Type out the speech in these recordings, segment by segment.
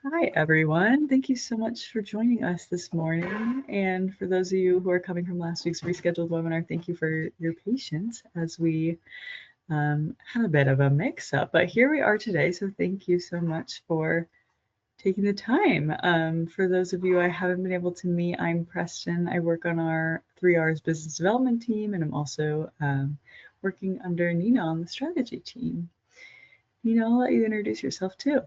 Hi, everyone. Thank you so much for joining us this morning. And for those of you who are coming from last week's rescheduled webinar, thank you for your patience as we had a bit of a mix-up. But here we are today, so thank you so much for taking the time. For those of you I haven't been able to meet, I'm Preston. I work on our 3Rs business development team, and I'm also working under Nina on the strategy team. Nina, I'll let you introduce yourself too.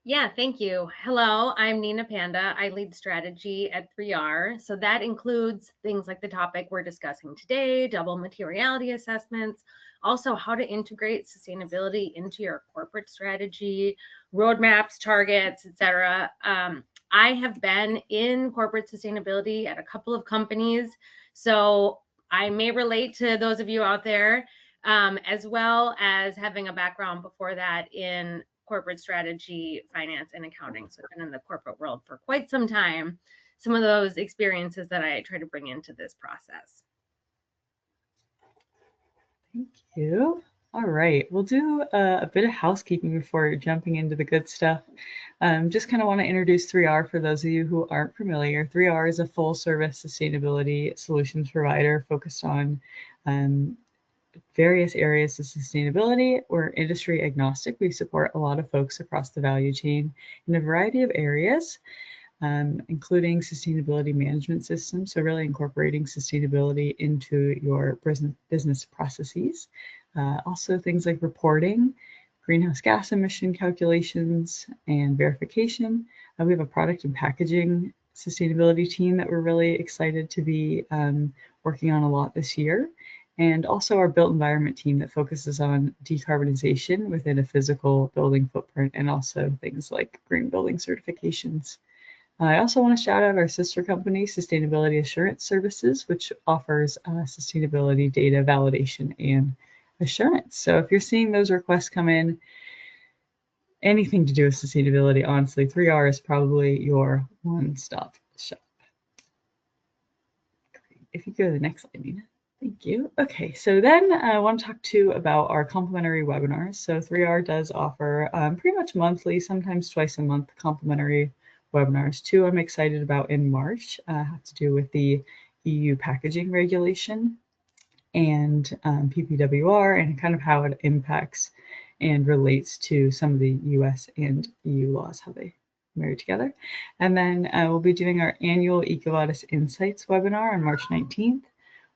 Yeah, thank you. Hello, I'm Nina Panda. I lead strategy at 3R. So that includes things like the topic we're discussing today, double materiality assessments, also how to integrate sustainability into your corporate strategy, roadmaps, targets, etc. I have been in corporate sustainability at a couple of companies, so I may relate to those of you out there, as well as having a background before that in corporate strategy, finance, and accounting. So I've been in the corporate world for quite some time. Some of those experiences that I try to bring into this process. Thank you. All right, we'll do a bit of housekeeping before jumping into the good stuff. Just kind of want to introduce 3R for those of you who aren't familiar. 3R is a full service sustainability solutions provider focused on various areas of sustainability. We're industry agnostic. We support a lot of folks across the value chain in a variety of areas, including sustainability management systems. So really incorporating sustainability into your business processes. Also things like reporting, greenhouse gas emission calculations, and verification. We have a product and packaging sustainability team that we're really excited to be working on a lot this year. And also our built environment team that focuses on decarbonization within a physical building footprint, and also things like green building certifications. I also want to shout out our sister company, Sustainability Assurance Services, which offers sustainability data validation and assurance. So if you're seeing those requests come in, anything to do with sustainability, honestly, 3R is probably your one-stop shop. Great. If you go to the next slide, Nina. Thank you. Okay, so then I want to talk too about our complimentary webinars. So 3R does offer pretty much monthly, sometimes twice a month, complimentary webinars. Two I'm excited about in March have to do with the EU packaging regulation and PPWR and kind of how it impacts and relates to some of the US and EU laws, how they marry together. And then we'll be doing our annual EcoVadis Insights webinar on March 19th,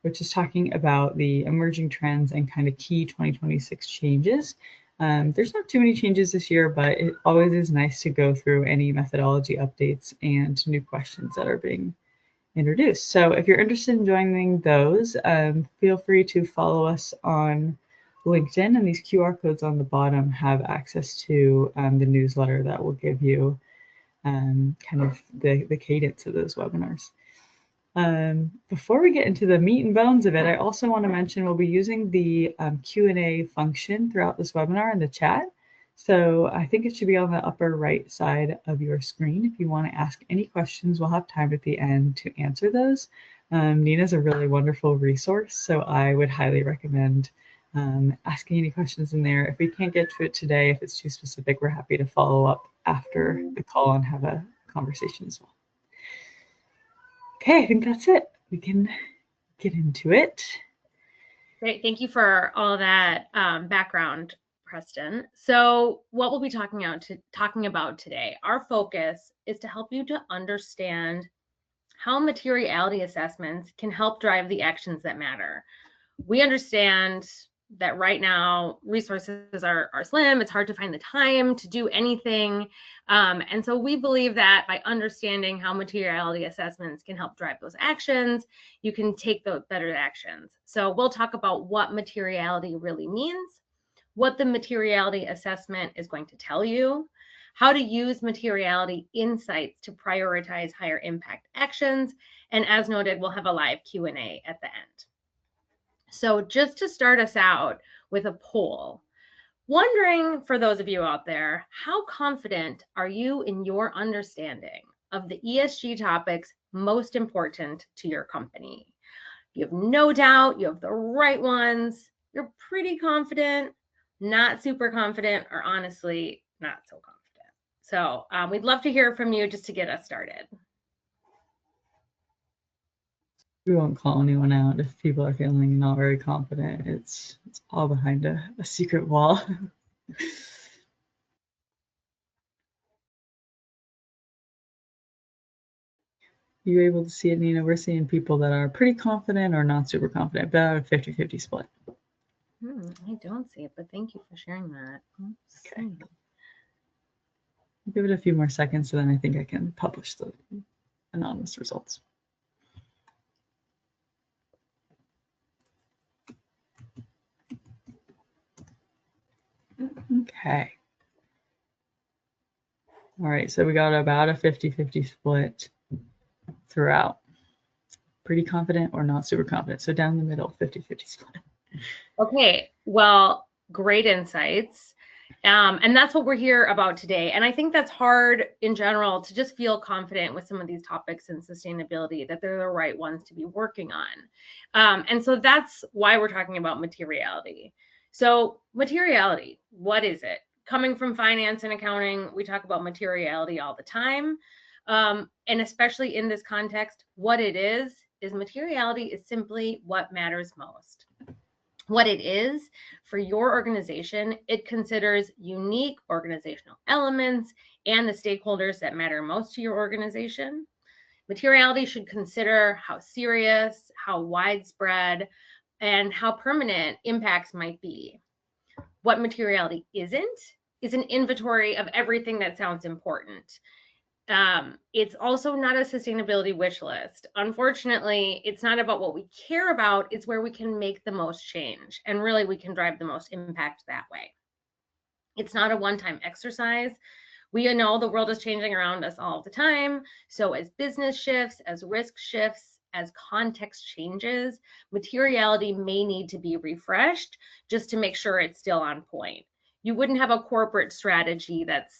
which is talking about the emerging trends and kind of key 2026 changes. There's not too many changes this year, but it always is nice to go through any methodology updates and new questions that are being introduced. So if you're interested in joining those, feel free to follow us on LinkedIn, and these QR codes on the bottom have access to the newsletter that will give you kind of the cadence of those webinars. Before we get into the meat and bones of it, I also want to mention we'll be using the Q&A function throughout this webinar in the chat. So I think it should be on the upper right side of your screen. If you want to ask any questions, we'll have time at the end to answer those. Nina's a really wonderful resource, so I would highly recommend asking any questions in there. If we can't get to it today, if it's too specific, we're happy to follow up after the call and have a conversation as well. Okay, I think that's it. We can get into it. Great. Thank you for all that background, Preston. So what we'll be talking about today, our focus is to help you to understand how materiality assessments can help drive the actions that matter. We understand that right now resources are slim. It's hard to find the time to do anything. And so we believe that by understanding how materiality assessments can help drive those actions, you can take those better actions. So we'll talk about what materiality really means, what the materiality assessment is going to tell you, how to use materiality insights to prioritize higher impact actions, and as noted, we'll have a live Q&A at the end. So just to start us out with a poll, wondering for those of you out there, how confident are you in your understanding of the ESG topics most important to your company? You have no doubt, you have the right ones, you're pretty confident, not super confident, or honestly, not so confident. So we'd love to hear from you just to get us started. We won't call anyone out if people are feeling not very confident. It's all behind a secret wall. You able to see it, Nina? We're seeing people that are pretty confident or not super confident, about a 50-50 split. I don't see it, but thank you for sharing that. Okay. Give it a few more seconds, so then I think I can publish the anonymous results. Okay. All right, so we got about a 50-50 split throughout. Pretty confident or not super confident. So down the middle, 50-50 split. Okay, well, great insights. And that's what we're here about today. And I think that's hard in general to just feel confident with some of these topics in sustainability, that they're the right ones to be working on. And so that's why we're talking about materiality. So materiality, what is it? Coming from finance and accounting, we talk about materiality all the time. And especially in this context, what it is materiality is simply what matters most. What it is for your organization, it considers unique organizational elements and the stakeholders that matter most to your organization. Materiality should consider how serious, how widespread, and how permanent impacts might be. What materiality isn't is an inventory of everything that sounds important. It's also not a sustainability wish list. Unfortunately, it's not about what we care about, it's where we can make the most change. And really, we can drive the most impact that way. It's not a one-time exercise. We know the world is changing around us all the time. So as business shifts, as risk shifts, as context changes, materiality may need to be refreshed just to make sure it's still on point. You wouldn't have a corporate strategy that's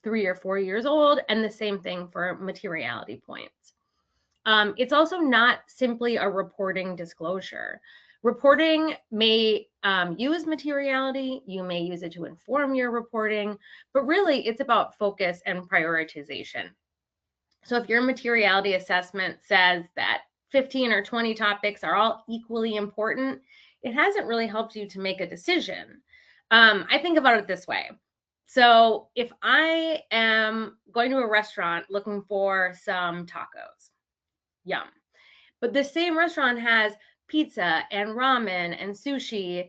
3 or 4 years old, and the same thing for materiality points. It's also not simply a reporting disclosure. Reporting may use materiality, you may use it to inform your reporting, but really it's about focus and prioritization. So if your materiality assessment says that 15 or 20 topics are all equally important, it hasn't really helped you to make a decision. I think about it this way. So if I am going to a restaurant looking for some tacos, yum. But the same restaurant has pizza and ramen and sushi.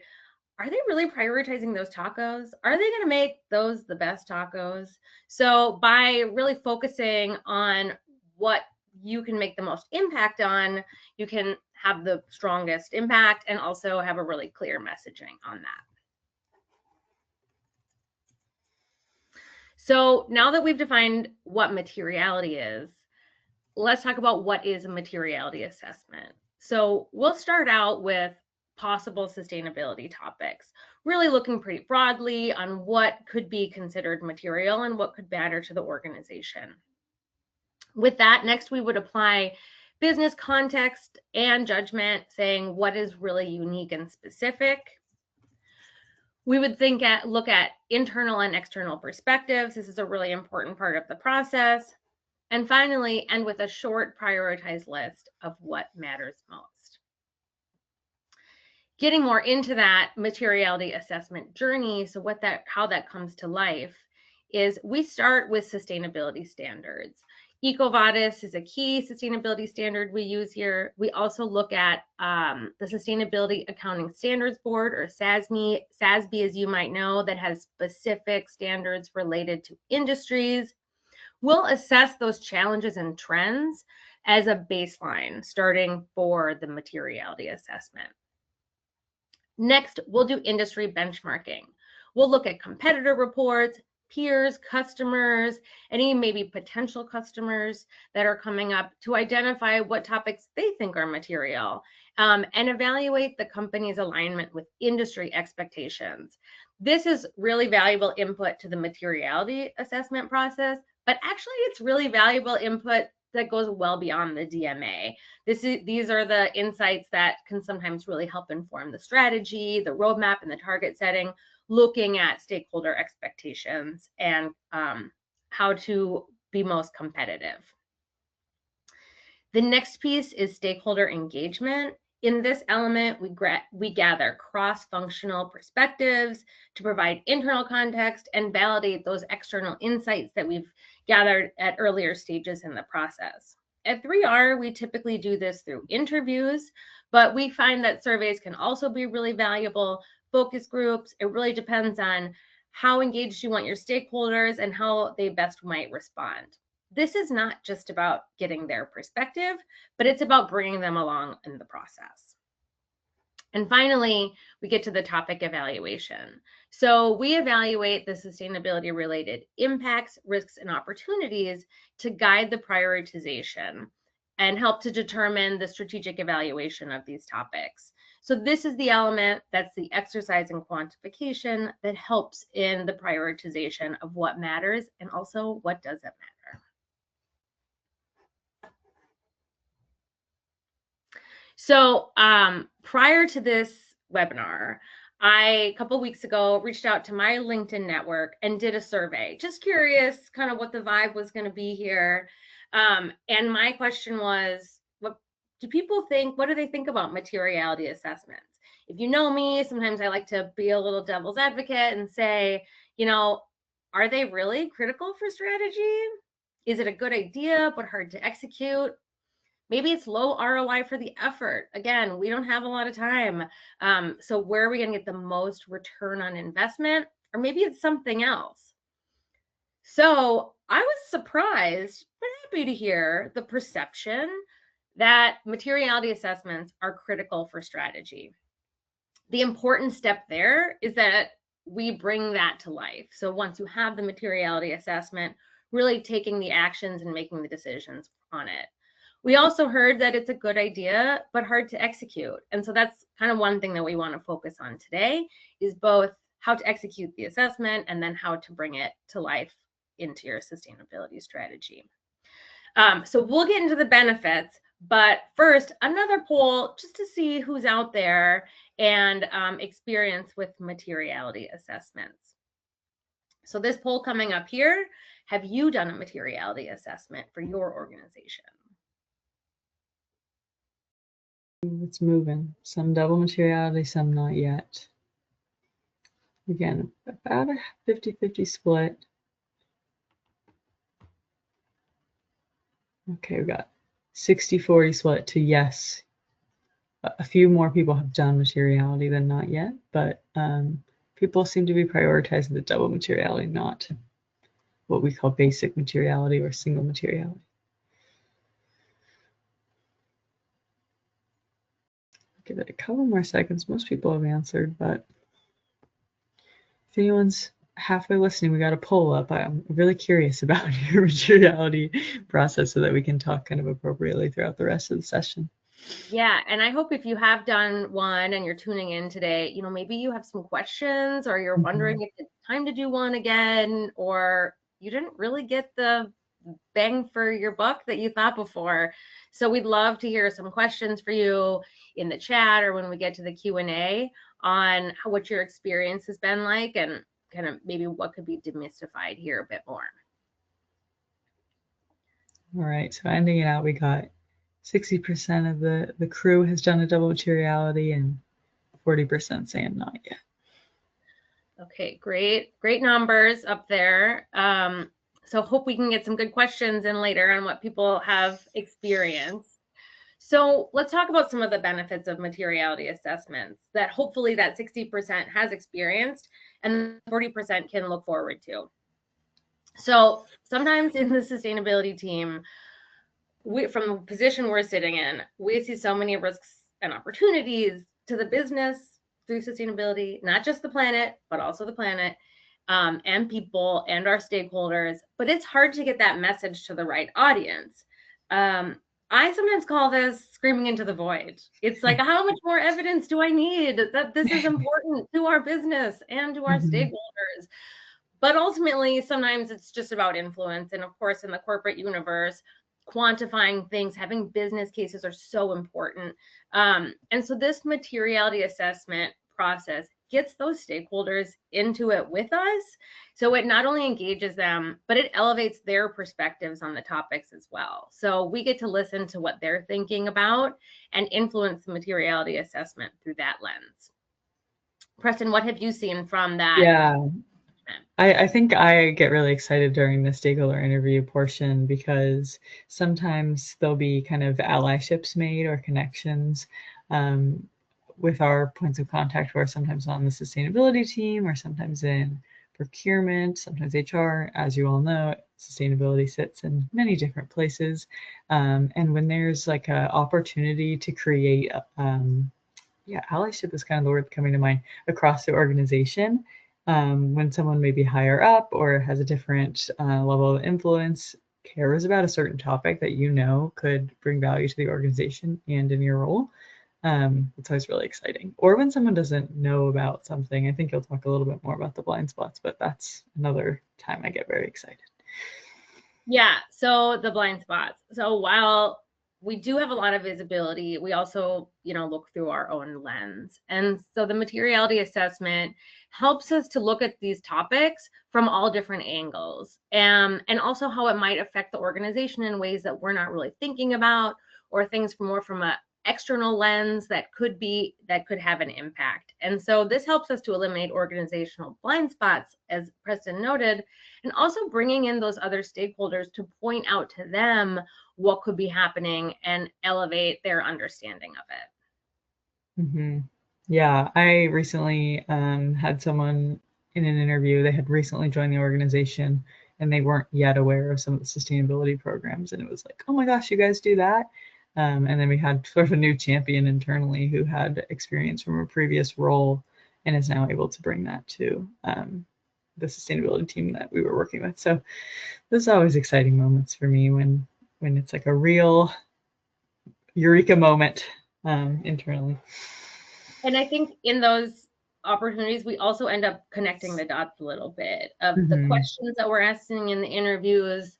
Are they really prioritizing those tacos? Are they going to make those the best tacos? So by really focusing on what you can make the most impact on, you can have the strongest impact and also have a really clear messaging on that. So now that we've defined what materiality is, let's talk about what is a materiality assessment. So we'll start out with possible sustainability topics, really looking pretty broadly on what could be considered material and what could matter to the organization. With that, next we would apply business context and judgment, saying what is really unique and specific. We would look at internal and external perspectives. This is a really important part of the process. And finally, end with a short prioritized list of what matters most. Getting more into that materiality assessment journey, so how that comes to life is we start with sustainability standards. EcoVadis is a key sustainability standard we use here. We also look at the Sustainability Accounting Standards Board, or SASB, as you might know, that has specific standards related to industries. We'll assess those challenges and trends as a baseline, starting for the materiality assessment. Next, we'll do industry benchmarking. We'll look at competitor reports, peers, customers, any maybe potential customers that are coming up to identify what topics they think are material, and evaluate the company's alignment with industry expectations. This is really valuable input to the materiality assessment process, but actually it's really valuable input that goes well beyond the DMA. These are the insights that can sometimes really help inform the strategy, the roadmap, and the target setting, looking at stakeholder expectations and how to be most competitive. The next piece is stakeholder engagement. In this element, we gather cross-functional perspectives to provide internal context and validate those external insights that we've gathered at earlier stages in the process. At 3R, we typically do this through interviews, but we find that surveys can also be really valuable. Focus groups, it really depends on how engaged you want your stakeholders and how they best might respond. This is not just about getting their perspective, but it's about bringing them along in the process. And finally, we get to the topic evaluation. So we evaluate the sustainability related impacts, risks, and opportunities to guide the prioritization and help to determine the strategic evaluation of these topics. So this is the element that's the exercise in quantification that helps in the prioritization of what matters and also what doesn't matter. So prior to this webinar, a couple weeks ago, reached out to my LinkedIn network and did a survey. Just curious kind of what the vibe was going to be here. And my question was, what do people think? What do they think about materiality assessments? If you know me, sometimes I like to be a little devil's advocate and say, you know, are they really critical for strategy? Is it a good idea, but hard to execute? Maybe it's low ROI for the effort. Again, we don't have a lot of time. So where are we going to get the most return on investment? Or maybe it's something else. So I was surprised, but happy to hear the perception that materiality assessments are critical for strategy. The important step there is that we bring that to life. So once you have the materiality assessment, really taking the actions and making the decisions on it. We also heard that it's a good idea, but hard to execute. And so that's kind of one thing that we want to focus on today is both how to execute the assessment and then how to bring it to life into your sustainability strategy. So we'll get into the benefits, but first, another poll just to see who's out there and experience with materiality assessments. So this poll coming up here, have you done a materiality assessment for your organization? It's moving. Some double materiality, some not yet. Again, about a 50-50 split. Okay, we've got 60-40 split to yes. A few more people have done materiality than not yet, but people seem to be prioritizing the double materiality, not what we call basic materiality or single materiality. Give it a couple more seconds. Most people have answered, but if anyone's halfway listening, we got a poll up. I'm really curious about your materiality process so that we can talk kind of appropriately throughout the rest of the session. Yeah, and I hope if you have done one and you're tuning in today, you know, maybe you have some questions or you're wondering if it's time to do one again, or you didn't really get the bang for your buck that you thought before. So we'd love to hear some questions for you in the chat or when we get to the Q&A on what your experience has been like and kind of maybe what could be demystified here a bit more. All right, so ending it out, we got 60% of the crew has done a double materiality and 40% saying not yet. Okay, great numbers up there. So hope we can get some good questions in later on what people have experienced. So let's talk about some of the benefits of materiality assessments that hopefully that 60% has experienced and 40% can look forward to. So sometimes in the sustainability team, from the position we're sitting in, we see so many risks and opportunities to the business through sustainability, not just the planet, but also the planet and people and our stakeholders. But it's hard to get that message to the right audience. I sometimes call this screaming into the void. It's like, how much more evidence do I need that this is important to our business and to our stakeholders? But ultimately, sometimes it's just about influence. And of course, in the corporate universe, quantifying things, having business cases are so important. And so this materiality assessment process gets those stakeholders into it with us. So it not only engages them, but it elevates their perspectives on the topics as well. So we get to listen to what they're thinking about and influence the materiality assessment through that lens. Preston, what have you seen from that? Yeah, I think I get really excited during the stakeholder interview portion because sometimes there'll be kind of allyships made or connections with our points of contact who are sometimes on the sustainability team or sometimes in procurement, sometimes HR. As you all know, sustainability sits in many different places. And when there's like an opportunity to create, yeah, allyship is kind of the word coming to mind, across the organization, when someone may be higher up or has a different level of influence, cares about a certain topic that you know could bring value to the organization and in your role, it's always really exciting. Or when someone doesn't know about something, I think you'll talk a little bit more about the blind spots, but that's another time I get very excited. Yeah, so the blind spots. So while we do have a lot of visibility, we also, look through our own lens. And so the materiality assessment helps us to look at these topics from all different angles, and also how it might affect the organization in ways that we're not really thinking about, or things more from a external lens that could have an impact. And so this helps us to eliminate organizational blind spots, as Preston noted, and also bringing in those other stakeholders to point out to them what could be happening and elevate their understanding of it. Mm-hmm. Yeah, I recently had someone in an interview. They had recently joined the organization and they weren't yet aware of some of the sustainability programs. And it was like, oh my gosh, you guys do that? And then we had sort of a new champion internally who had experience from a previous role and is now able to bring that to the sustainability team that we were working with. So those are always exciting moments for me when it's like a real eureka moment internally. And I think in those opportunities, we also end up connecting the dots a little bit of the Mm-hmm. questions that we're asking in the interviews.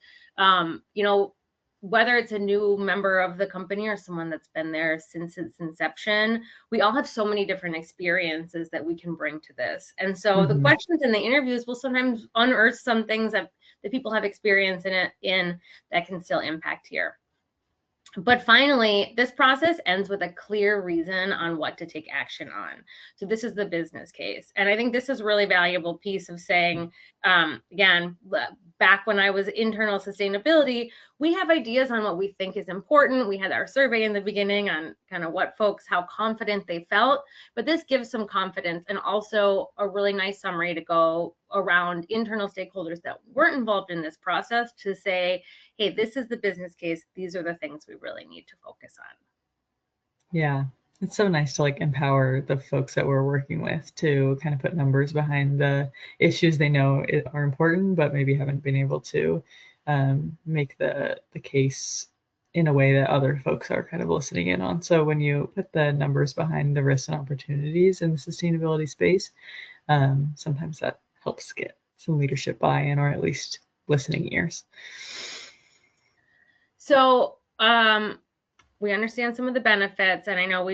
Whether it's a new member of the company or someone that's been there since its inception, we all have so many different experiences that we can bring to this. And so the questions in the interviews will sometimes unearth some things that people have experience in that can still impact here. But finally, this process ends with a clear reason on what to take action on. So this is the business case. And I think this is a really valuable piece of saying, again, back when I was internal sustainability, we have ideas on what we think is important. We had our survey in the beginning on kind of what folks, how confident they felt, but this gives some confidence and also a really nice summary to go around internal stakeholders that weren't involved in this process to say, hey, this is the business case. These are the things we really need to focus on. Yeah, it's so nice to like empower the folks that we're working with to kind of put numbers behind the issues they know are important, but maybe haven't been able to make the case in a way that other folks are kind of listening in on. So when you put the numbers behind the risks and opportunities in the sustainability space, sometimes that helps get some leadership buy-in or at least listening ears. So we understand some of the benefits, and I know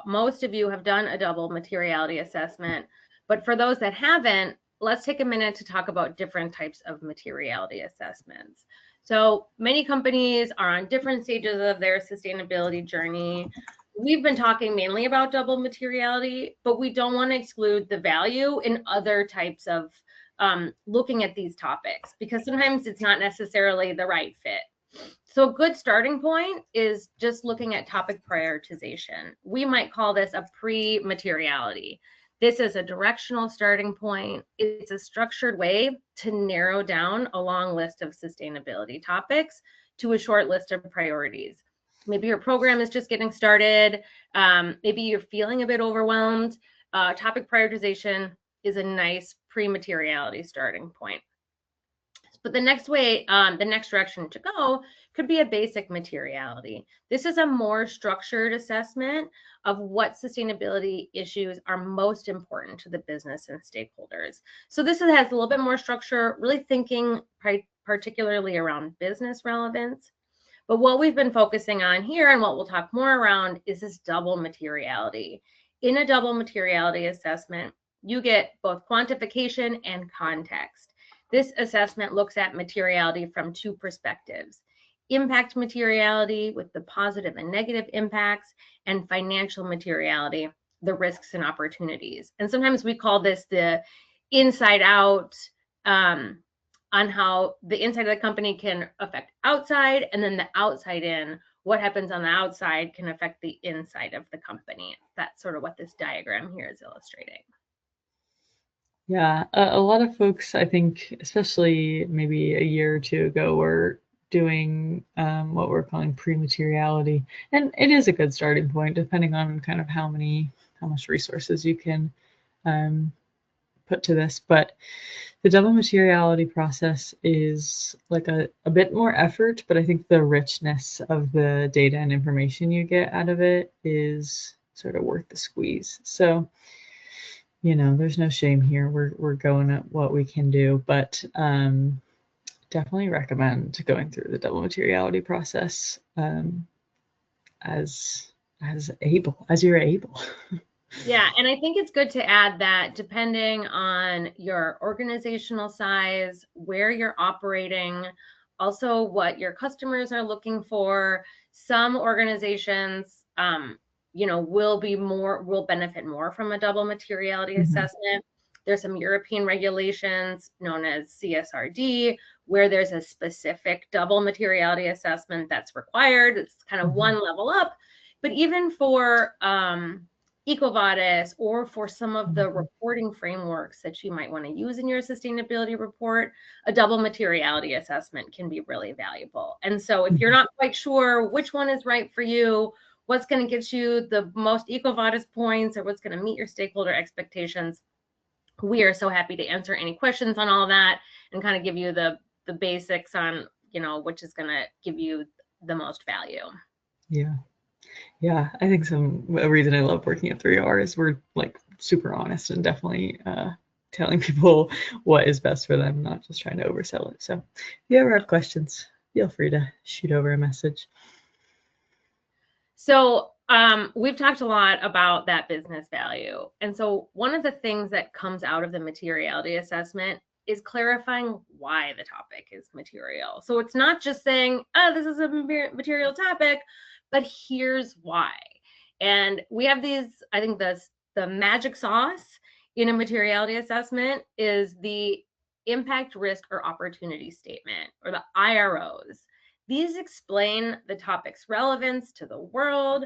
most of you have done a double materiality assessment, but for those that haven't, let's take a minute to talk about different types of materiality assessments. So many companies are on different stages of their sustainability journey. We've been talking mainly about double materiality, but we don't want to exclude the value in other types of looking at these topics, because sometimes it's not necessarily the right fit. So a good starting point is just looking at topic prioritization. We might call this a pre-materiality. This is a directional starting point. It's a structured way to narrow down a long list of sustainability topics to a short list of priorities. Maybe your program is just getting started. Maybe you're feeling a bit overwhelmed. Topic prioritization is a nice pre-materiality starting point. But the next direction to go could be a basic materiality. This is a more structured assessment of what sustainability issues are most important to the business and stakeholders. So this has a little bit more structure, really thinking particularly around business relevance. But what we've been focusing on here and what we'll talk more around is this double materiality. In a double materiality assessment, you get both quantification and context. This assessment looks at materiality from two perspectives: impact materiality with the positive and negative impacts, and financial materiality, the risks and opportunities. And sometimes we call this the inside out, on how the inside of the company can affect outside, and then the outside in, what happens on the outside can affect the inside of the company. That's sort of what this diagram here is illustrating. Yeah, a lot of folks, I think, especially maybe a year or two ago, were doing what we're calling pre-materiality, and it is a good starting point, depending on kind of how much resources you can put to this. But the double materiality process is like a bit more effort, but I think the richness of the data and information you get out of it is sort of worth the squeeze. So, there's no shame here. We're going at what we can do, but definitely recommend going through the double materiality process as you're able. Yeah, and I think it's good to add that depending on your organizational size, where you're operating, also what your customers are looking for, some organizations, will benefit more from a double materiality assessment. There's some European regulations known as CSRD, where there's a specific double materiality assessment that's required. It's kind of one level up. But even for EcoVadis, or for some of the reporting frameworks that you might want to use in your sustainability report, a double materiality assessment can be really valuable. And so if you're not quite sure which one is right for you, what's going to get you the most EcoVadis points, or what's going to meet your stakeholder expectations, we are so happy to answer any questions on all that and kind of give you the basics on, which is going to give you the most value. Yeah. Yeah, I think a reason I love working at 3R is we're like super honest and definitely telling people what is best for them, not just trying to oversell it. So if you ever have questions, feel free to shoot over a message. So we've talked a lot about that business value. And so one of the things that comes out of the materiality assessment is clarifying why the topic is material. So it's not just saying, oh, this is a material topic, but here's why. And we have these, I think the magic sauce in a materiality assessment is the impact, risk, or opportunity statement, or the IROs. These explain the topic's relevance to the world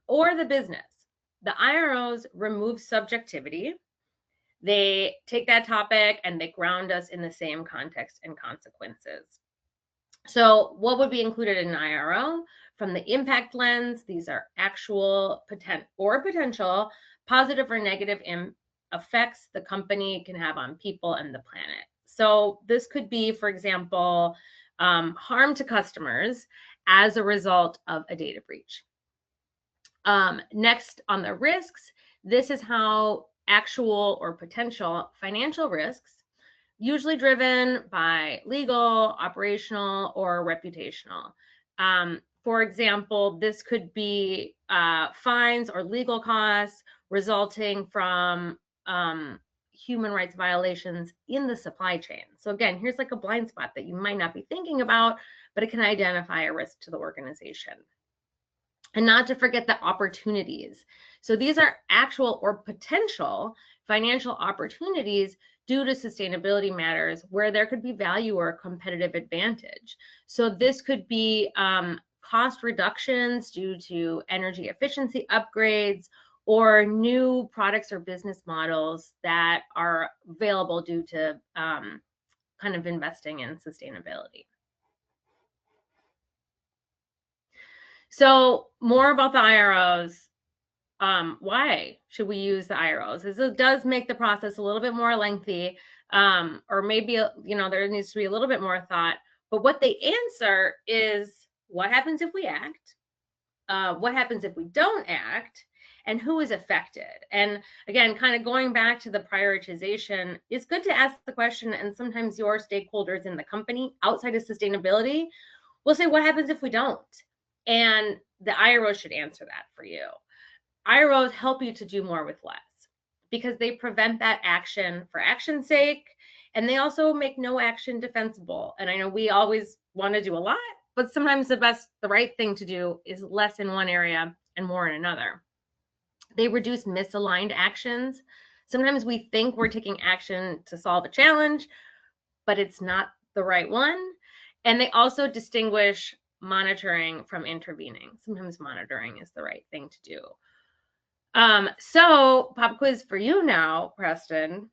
or the business. The IROs remove subjectivity. They take that topic and they ground us in the same context and consequences. So what would be included in an IRO? From the impact lens, these are actual potential positive or negative effects the company can have on people and the planet. So this could be, for example, harm to customers as a result of a data breach. Next, on the risks, this is how actual or potential financial risks, usually driven by legal, operational, or reputational. For example, this could be fines or legal costs resulting from human rights violations in the supply chain. So again, here's like a blind spot that you might not be thinking about, but it can identify a risk to the organization. And not to forget the opportunities. So these are actual or potential financial opportunities due to sustainability matters where there could be value or competitive advantage. So this could be cost reductions due to energy efficiency upgrades, or new products or business models that are available due to kind of investing in sustainability. So more about the IROs. Why should we use the IROs? It does make the process a little bit more lengthy, or maybe, there needs to be a little bit more thought. But what they answer is, what happens if we act? What happens if we don't act? And who is affected? And again, kind of going back to the prioritization, it's good to ask the question, and sometimes your stakeholders in the company outside of sustainability will say, what happens if we don't? And the IRO should answer that for you. IROs help you to do more with less. because they prevent that action for action's sake, and they also make no action defensible. And I know we always want to do a lot, but sometimes the right thing to do is less in one area and more in another. They reduce misaligned actions. Sometimes we think we're taking action to solve a challenge, but it's not the right one. And they also distinguish monitoring from intervening. Sometimes monitoring is the right thing to do. So pop quiz for you now, Preston.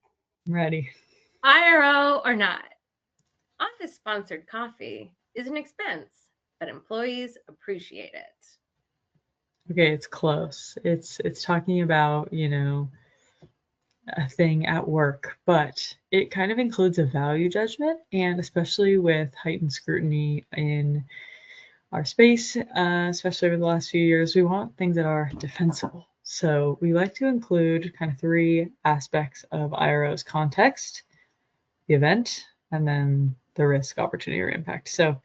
I'm ready. IRO or not, office sponsored coffee is an expense, but employees appreciate it. Okay, it's close. It's talking about, you know, a thing at work, but it kind of includes a value judgment, and especially with heightened scrutiny in our space, especially over the last few years, we want things that are defensible. So we like to include kind of three aspects of IRO's: context, the event, and then the risk, opportunity, or impact. So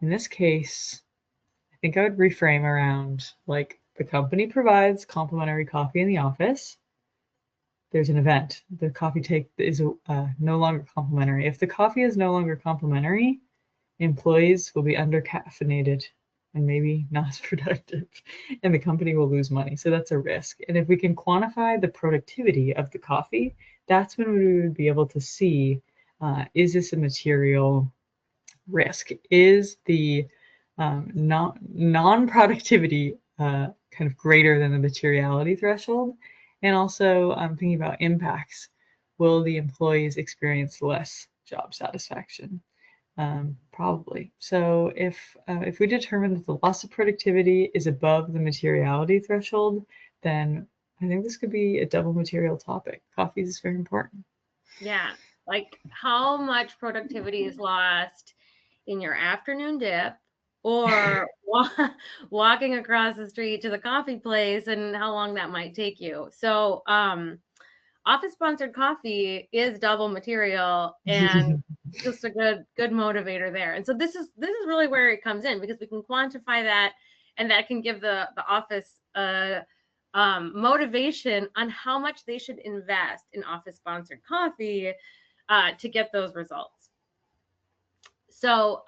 in this case, I think I would reframe around like the company provides complimentary coffee in the office. There's an event. The coffee take is no longer complimentary. If the coffee is no longer complimentary, employees will be undercaffeinated and maybe not as productive, and the company will lose money. So that's a risk. And if we can quantify the productivity of the coffee, that's when we would be able to see, is this a material risk? Is the non-productivity kind of greater than the materiality threshold? And also thinking about impacts. Will the employees experience less job satisfaction? Probably. So if we determine that the loss of productivity is above the materiality threshold, then I think this could be a double material topic. Coffee is very important. Yeah, like how much productivity is lost in your afternoon dip or walking across the street to the coffee place, and how long that might take you. So office sponsored coffee is double material, and just a good motivator there. And so this is really where it comes in, because we can quantify that, and that can give the office motivation on how much they should invest in office sponsored coffee to get those results. So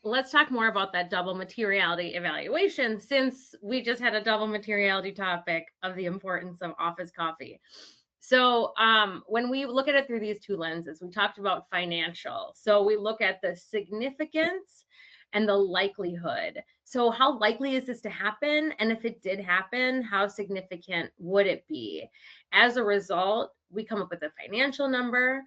let's talk more about that double materiality evaluation, since we just had a double materiality topic of the importance of office coffee. So when we look at it through these two lenses, we talked about financial. So we look at the significance and the likelihood. So how likely is this to happen? And if it did happen, how significant would it be? As a result, we come up with a financial number.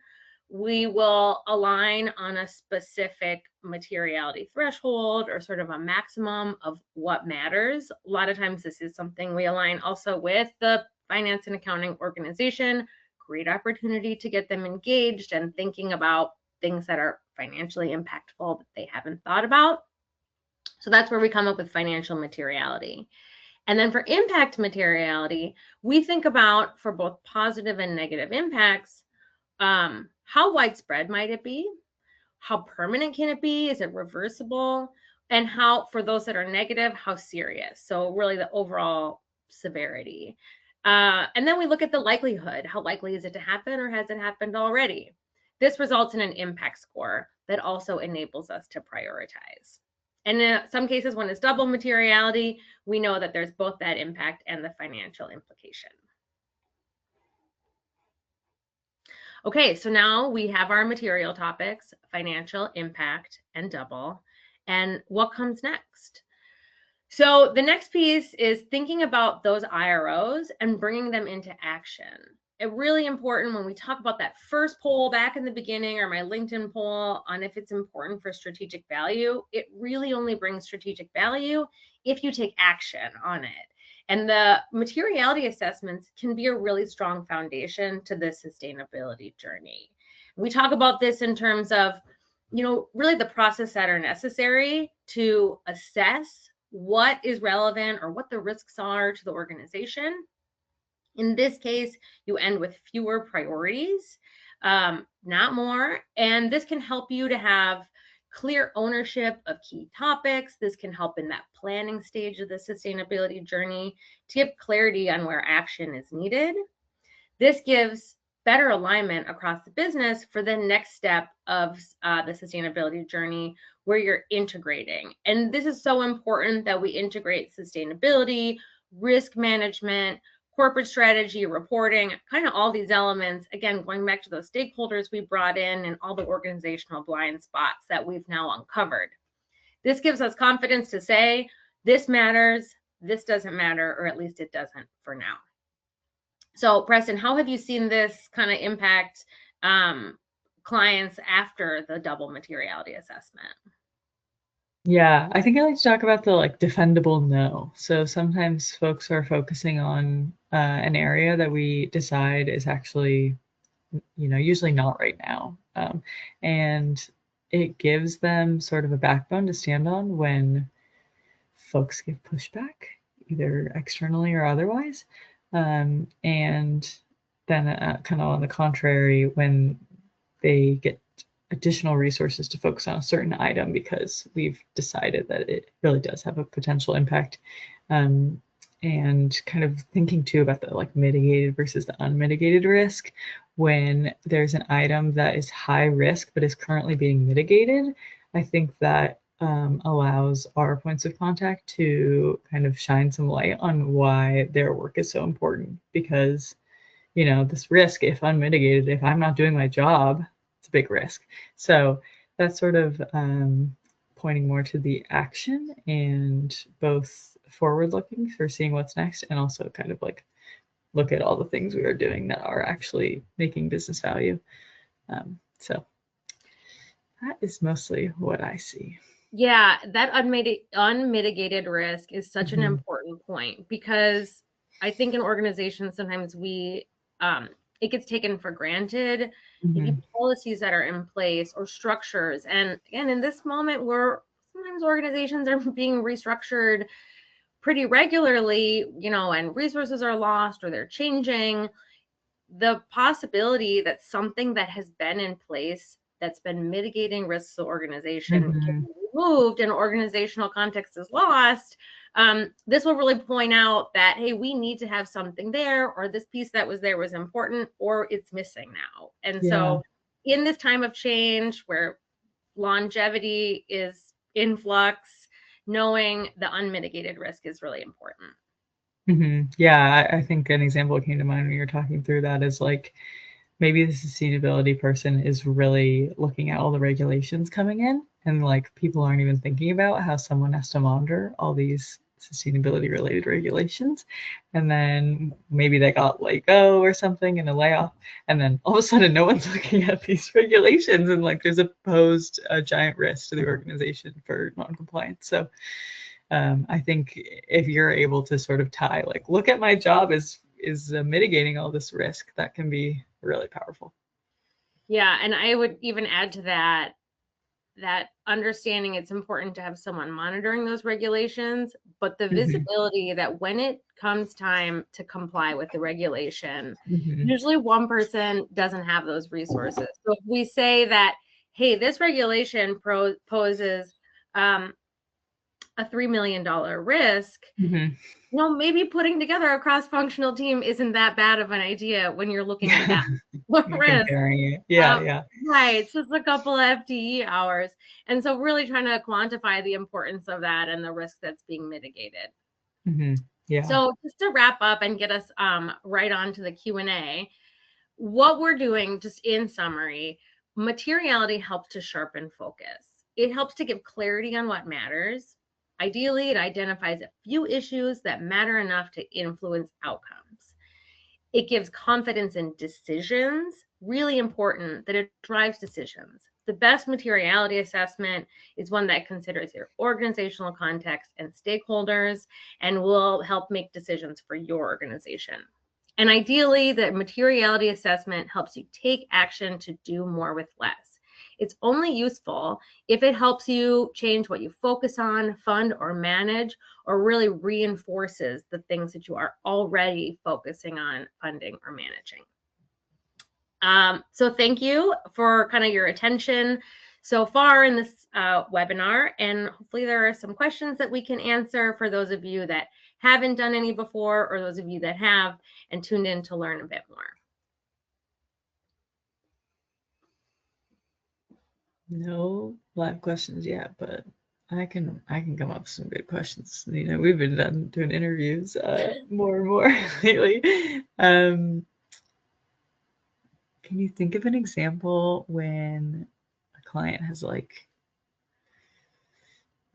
We will align on a specific materiality threshold, or sort of a maximum of what matters. A lot of times this is something we align also with the finance and accounting organization. Great opportunity to get them engaged and thinking about things that are financially impactful that they haven't thought about. So that's where we come up with financial materiality. And then for impact materiality, we think about, for both positive and negative impacts, how widespread might it be? How permanent can it be? Is it reversible? And how, for those that are negative, how serious? So really the overall severity. And then we look at the likelihood. How likely is it to happen, or has it happened already? This results in an impact score that also enables us to prioritize. And in some cases, when it's double materiality, we know that there's both that impact and the financial implication. Okay, so now we have our material topics: financial, impact, and double. And what comes next? So the next piece is thinking about those IROs and bringing them into action. It's really important when we talk about that first poll back in the beginning, or my LinkedIn poll on if it's important for strategic value. It really only brings strategic value if you take action on it. And the materiality assessments can be a really strong foundation to the sustainability journey. We talk about this in terms of, you know, really the process that are necessary to assess what is relevant or what the risks are to the organization. In this case, you end with fewer priorities, not more. And this can help you to have clear ownership of key topics. This can help in that planning stage of the sustainability journey to give clarity on where action is needed. This gives better alignment across the business for the next step of the sustainability journey where you're integrating. And this is so important that we integrate sustainability, risk management, corporate strategy, reporting, kind of all these elements. Again, going back to those stakeholders we brought in and all the organizational blind spots that we've now uncovered. This gives us confidence to say, this matters, this doesn't matter, or at least it doesn't for now. So, Preston, how have you seen this kind of impact clients after the double materiality assessment? Yeah, I think I like to talk about the like defendable no. So sometimes folks are focusing on an area that we decide is actually, usually not right now. And it gives them sort of a backbone to stand on when folks give pushback, either externally or otherwise. And then kind of on the contrary, when they get additional resources to focus on a certain item because we've decided that it really does have a potential impact. And kind of thinking too about the like mitigated versus the unmitigated risk. When there's an item that is high risk but is currently being mitigated, I think that allows our points of contact to kind of shine some light on why their work is so important. Because, this risk, if unmitigated, if I'm not doing my job, it's a big risk. So that's sort of pointing more to the action and both forward looking for seeing what's next and also kind of like look at all the things we are doing that are actually making business value. So that is mostly what I see. Yeah, that unmitigated risk is such an important point because I think in organizations sometimes it gets taken for granted, maybe policies that are in place or structures. And again, in this moment where sometimes organizations are being restructured pretty regularly, and resources are lost or they're changing, the possibility that something that has been in place that's been mitigating risks to the organization can be removed and organizational context is lost, this will really point out that, hey, we need to have something there, or this piece that was there was important, or it's missing now. And so in this time of change where longevity is in flux, knowing the unmitigated risk is really important. Yeah, I think an example that came to mind when you were talking through that is like maybe the sustainability person is really looking at all the regulations coming in and like people aren't even thinking about how someone has to monitor all these sustainability related regulations. And then maybe they got let go or something in a layoff. And then all of a sudden no one's looking at these regulations and like there's posed a giant risk to the organization for non-compliance. So I think if you're able to sort of tie, like, look at my job is mitigating all this risk, that can be really powerful. Yeah, and I would even add to that understanding it's important to have someone monitoring those regulations, but the visibility that when it comes time to comply with the regulation, usually one person doesn't have those resources. So if we say that, hey, this regulation poses a $3 million risk, maybe putting together a cross-functional team isn't that bad of an idea when you're looking at that risk. Comparing it. Yeah. Right. It's just a couple of FTE hours. And so really trying to quantify the importance of that and the risk that's being mitigated. Yeah. So just to wrap up and get us right on to the Q&A, what we're doing, just in summary, materiality helps to sharpen focus. It helps to give clarity on what matters. Ideally, it identifies a few issues that matter enough to influence outcomes. It gives confidence in decisions, really important that it drives decisions. The best materiality assessment is one that considers your organizational context and stakeholders and will help make decisions for your organization. And ideally, the materiality assessment helps you take action to do more with less. It's only useful if it helps you change what you focus on, fund, or manage, or really reinforces the things that you are already focusing on funding or managing. So thank you for kind of your attention so far in this webinar, and hopefully there are some questions that we can answer for those of you that haven't done any before or those of you that have and tuned in to learn a bit more. No live questions yet, but I can come up with some good questions. We've been doing interviews more and more lately. Can you think of an example when a client has like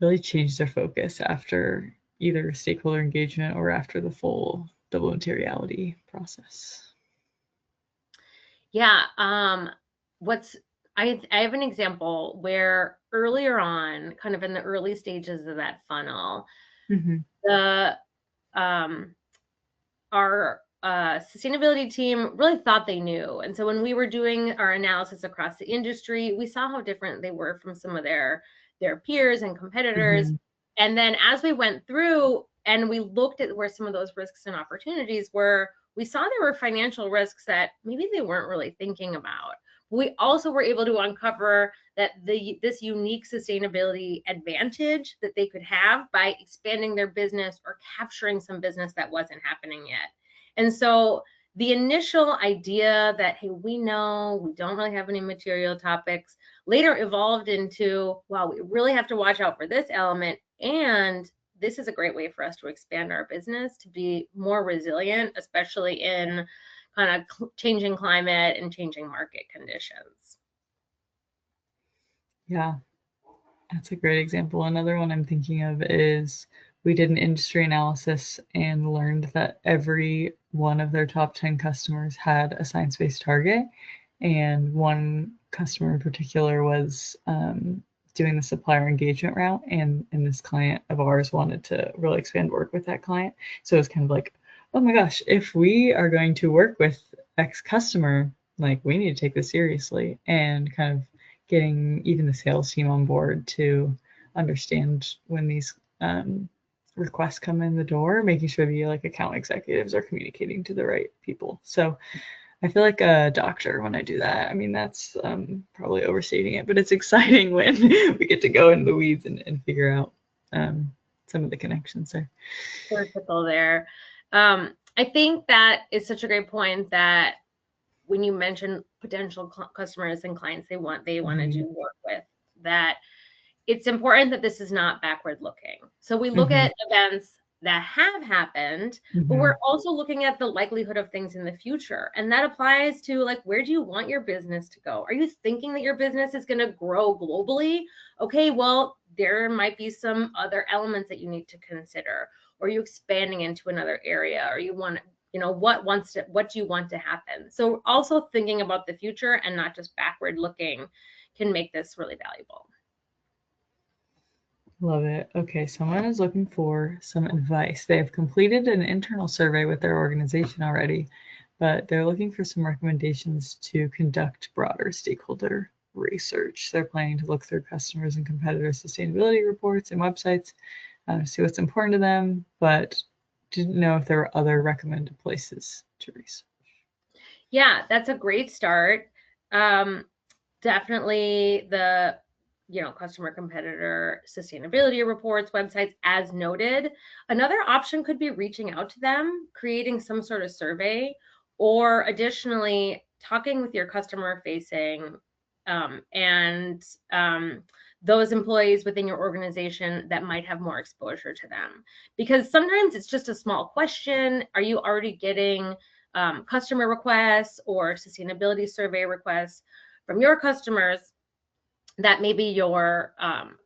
really changed their focus after either stakeholder engagement or after the full double materiality process? Yeah. What's I have an example where earlier on, kind of in the early stages of that funnel, Mm-hmm. the um, our sustainability team really thought they knew. And so when we were doing our analysis across the industry, we saw how different they were from some of their peers and competitors. Mm-hmm. And then as we went through and we looked at where some of those risks and opportunities were, we saw there were financial risks that maybe they weren't really thinking about. We also were able to uncover that this unique sustainability advantage that they could have by expanding their business or capturing some business that wasn't happening yet. And so the initial idea that, hey, we know we don't really have any material topics, later evolved into, wow, we really have to watch out for this element. And this is a great way for us to expand our business to be more resilient, especially in kind of changing climate and changing market conditions. Yeah, that's a great example. Another one I'm thinking of is we did an industry analysis and learned that every one of their top 10 customers had a science-based target. And one customer in particular was doing the supplier engagement route. And this client of ours wanted to really expand work with that client. So it was kind of like, oh my gosh, if we are going to work with X customer, like we need to take this seriously, and kind of getting even the sales team on board to understand when these requests come in the door, making sure the like account executives are communicating to the right people. So I feel like a doctor when I do that. I mean, that's probably overstating it, but it's exciting when we get to go in the weeds and figure out some of the connections there. Vertical there. I think that is such a great point that when you mention potential customers and clients they want to do work with, that it's important that this is not backward looking. So we look Mm-hmm. at events that have happened, but Mm-hmm. we're also looking at the likelihood of things in the future. And that applies to like, where do you want your business to go? Are you thinking that your business is going to grow globally? Okay, well, there might be some other elements that you need to consider. Or are you expanding into another area? Or you want, what do you want to happen? So also thinking about the future and not just backward looking can make this really valuable. Love it. Okay, someone is looking for some advice. They have completed an internal survey with their organization already, but they're looking for some recommendations to conduct broader stakeholder research. They're planning to look through customers and competitors' sustainability reports and websites to see what's important to them, but didn't know if there were other recommended places to research. Yeah, that's a great start. Definitely the customer competitor sustainability reports websites as noted. Another option could be reaching out to them, creating some sort of survey, or additionally talking with your customer facing and those employees within your organization that might have more exposure to them, because sometimes it's just a small question. Are you already getting customer requests or sustainability survey requests from your customers that maybe your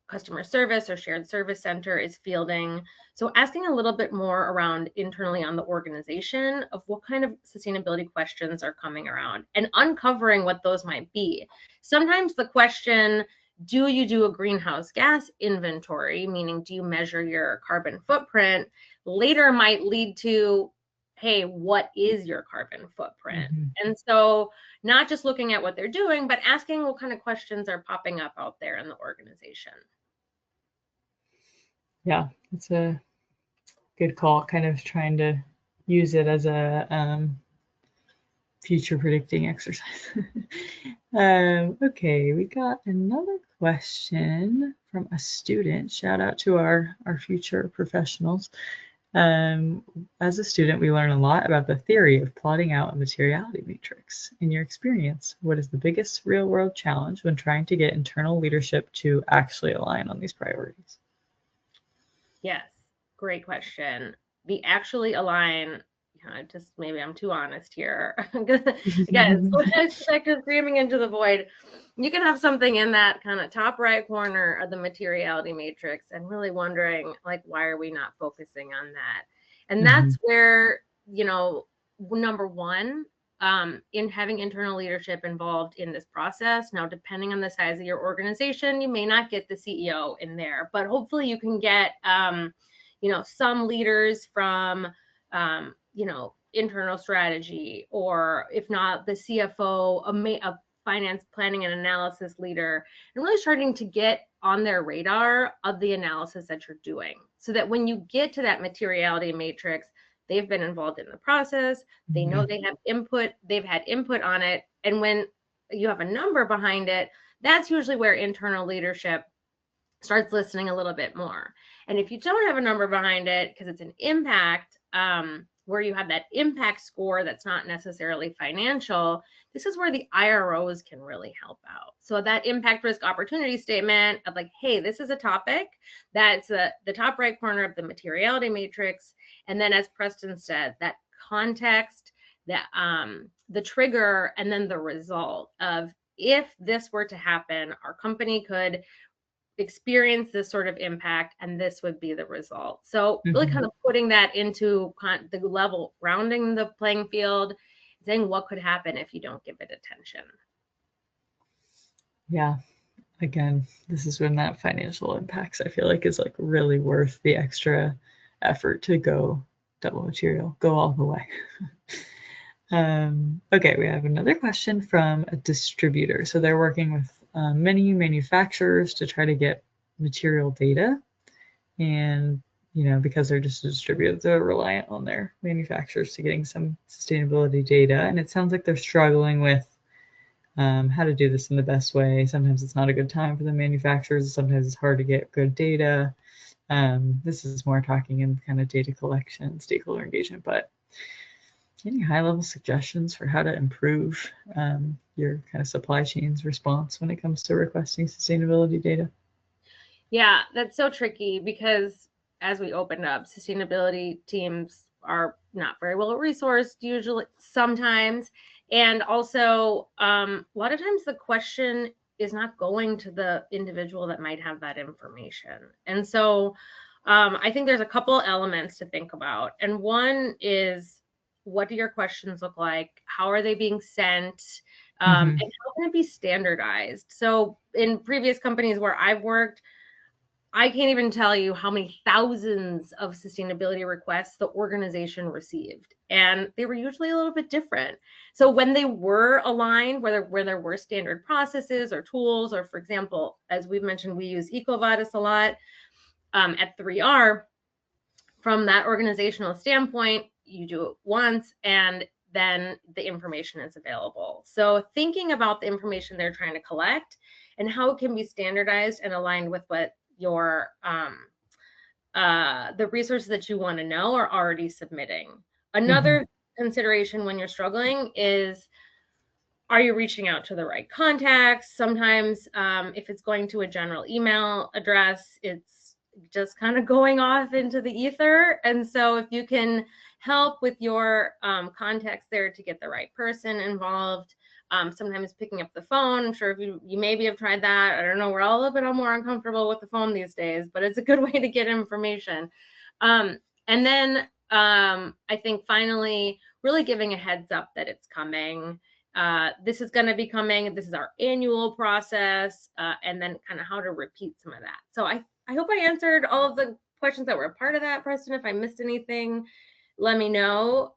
customer service or shared service center is fielding? So asking a little bit more around internally on the organization of what kind of sustainability questions are coming around and uncovering what those might be. Sometimes the question, do you do a greenhouse gas inventory, meaning do you measure your carbon footprint, later might lead to, hey, what is your carbon footprint? Mm-hmm. And so not just looking at what they're doing, but asking what kind of questions are popping up out there in the organization. Yeah, it's a good call. Kind of trying to use it as a future predicting exercise. Okay, we got another question from a student. Shout out to our future professionals. Um, as a student, we learn a lot about the theory of plotting out a materiality matrix. In your experience, what is the biggest real-world challenge when trying to get internal leadership to actually align on these priorities? Yes, great question. The actually align, just maybe I'm too honest here. Again, sometimes like you're screaming into the void. You can have something in that kind of top right corner of the materiality matrix and really wondering, like, why are we not focusing on that? And Mhm. that's where, number one, in having internal leadership involved in this process. Now, depending on the size of your organization, you may not get the CEO in there, but hopefully you can get, some leaders from, internal strategy, or if not, the CFO, a finance planning and analysis leader, and really starting to get on their radar of the analysis that you're doing, so that when you get to that materiality matrix, they've been involved in the process. They know Mhm. they have input, they've had input on it. And when you have a number behind it, that's usually where internal leadership starts listening a little bit more. And if you don't have a number behind it, because it's an impact, where you have that impact score that's not necessarily financial, this is where the IROs can really help out. So that impact risk opportunity statement of like, hey, this is a topic that's the top right corner of the materiality matrix. And then, as Preston said, that context, the trigger, and then the result of, if this were to happen, our company could experience this sort of impact, and this would be the result. So really Mhm. kind of putting that into the level, rounding the playing field, saying what could happen if you don't give it attention. Yeah. Again, this is when that financial impacts I feel like is like really worth the extra effort to go double material, go all the way. Okay, we have another question from a distributor. So they're working with many manufacturers to try to get material data. And, because they're just a distributor, they're reliant on their manufacturers to getting some sustainability data. And it sounds like they're struggling with how to do this in the best way. Sometimes it's not a good time for the manufacturers. Sometimes it's hard to get good data. This is more talking in kind of data collection, stakeholder engagement, but any high-level suggestions for how to improve your kind of supply chain's response when it comes to requesting sustainability data? Yeah, that's so tricky because, as we opened up, sustainability teams are not very well resourced usually, sometimes. And also, a lot of times the question is not going to the individual that might have that information. And so, I think there's a couple elements to think about. And one is, what do your questions look like? How are they being sent? And Mm-hmm. how can it be standardized? So, in previous companies where I've worked, I can't even tell you how many thousands of sustainability requests the organization received. And they were usually a little bit different. So when they were aligned, where there were standard processes or tools, or for example, as we've mentioned, we use EcoVadis a lot at 3R. From that organizational standpoint, you do it once and then the information is available. So thinking about the information they're trying to collect and how it can be standardized and aligned with what your the resources that you want to know are already submitting. Mm-hmm. Another consideration when you're struggling is, are you reaching out to the right contacts? Sometimes, if it's going to a general email address, it's just kind of going off into the ether. And so, if you can help with your contacts there to get the right person involved, sometimes picking up the phone. I'm sure if you maybe have tried that. I don't know. We're all a bit more uncomfortable with the phone these days, but it's a good way to get information. And then I think finally, really giving a heads up that it's coming. This is going to be coming. This is our annual process, and then kind of how to repeat some of that. So I hope I answered all of the questions that were a part of that, Preston. If I missed anything, let me know.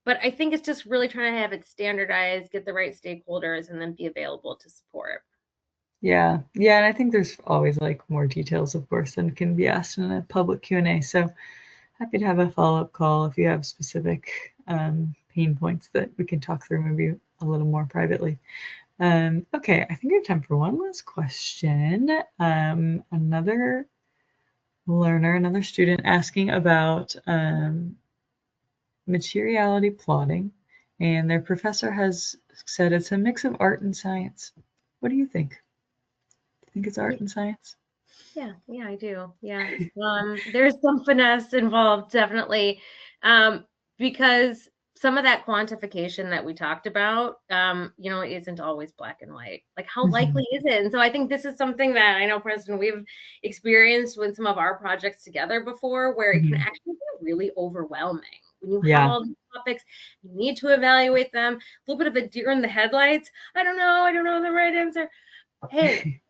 But I think it's just really trying to have it standardized, get the right stakeholders, and then be available to support. Yeah, yeah, and I think there's always like more details, of course, than can be asked in a public Q&A. So happy to have a follow-up call if you have specific pain points that we can talk through maybe a little more privately. Okay, I think we have time for one last question. Another learner, another student, asking about materiality plotting, and their professor has said it's a mix of art and science. What do you think? Do you think it's art and science? Yeah, yeah, I do. Yeah. There's some finesse involved, definitely. Because some of that quantification that we talked about, isn't always black and white. Like, how Mhm. likely is it? And so I think this is something that I know, Preston, we've experienced with some of our projects together before, where it can Mhm. actually be really overwhelming when you have Yeah. all these topics, you need to evaluate them, a little bit of a deer in the headlights. I don't know the right answer. Hey,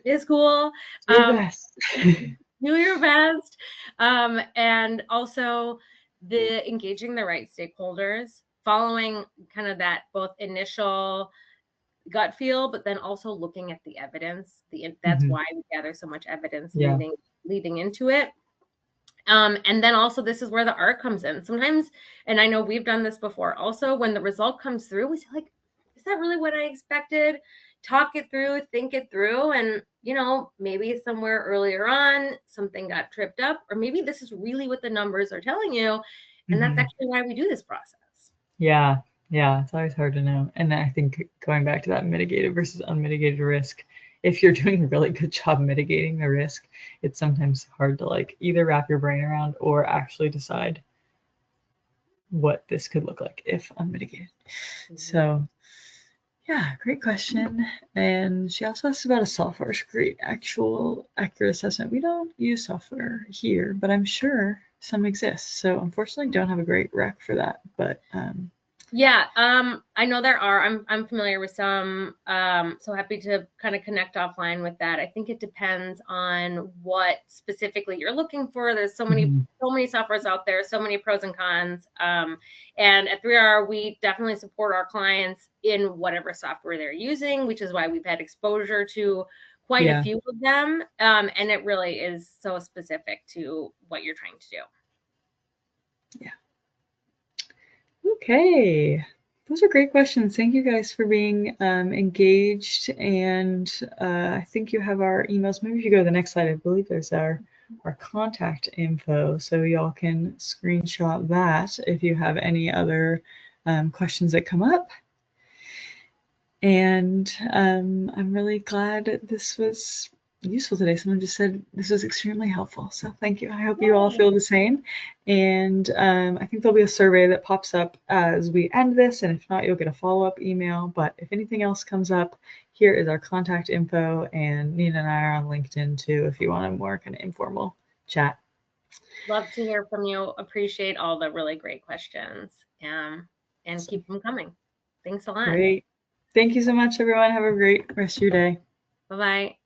it's cool. Do your Um, best. do your best. And also the engaging the right stakeholders, following kind of that both initial gut feel, but then also looking at the evidence. That's Mhm. why we gather so much evidence Yeah. leading into it. And then also this is where the art comes in. Sometimes, and I know we've done this before also, when the result comes through, we say like, is that really what I expected? Talk it through, think it through. And, maybe somewhere earlier on, something got tripped up, or maybe this is really what the numbers are telling you. And that's Mhm. actually why we do this process. Yeah. Yeah. It's always hard to know. And I think going back to that mitigated versus unmitigated risk, if you're doing a really good job mitigating the risk, it's sometimes hard to like either wrap your brain around or actually decide what this could look like if unmitigated. Mhm. So yeah, great question. And she also asked about a software to create actual accurate assessment. We don't use software here, but I'm sure some exist. So unfortunately, don't have a great rec for that. But Yeah, I know there are. I'm familiar with some. So happy to kind of connect offline with that. I think it depends on what specifically you're looking for. There's mhm, so many softwares out there, so many pros and cons. And at 3R, we definitely support our clients in whatever software they're using, which is why we've had exposure to quite a yeah, few of them. And it really is so specific to what you're trying to do. yeah. Okay. Those are great questions. Thank you guys for being engaged. And I think you have our emails. Maybe if you go to the next slide, I believe there's our contact info. So y'all can screenshot that if you have any other questions that come up. And I'm really glad this was useful today. Someone just said this was extremely helpful. So thank you. I hope you all feel the same. And I think there'll be a survey that pops up as we end this. And if not, you'll get a follow-up email. But if anything else comes up, here is our contact info. And Nina and I are on LinkedIn too if you want a more kind of informal chat. Love to hear from you. Appreciate all the really great questions. And So, keep them coming. Thanks a lot. great. Thank you so much, everyone. Have a great rest of your day. Bye bye.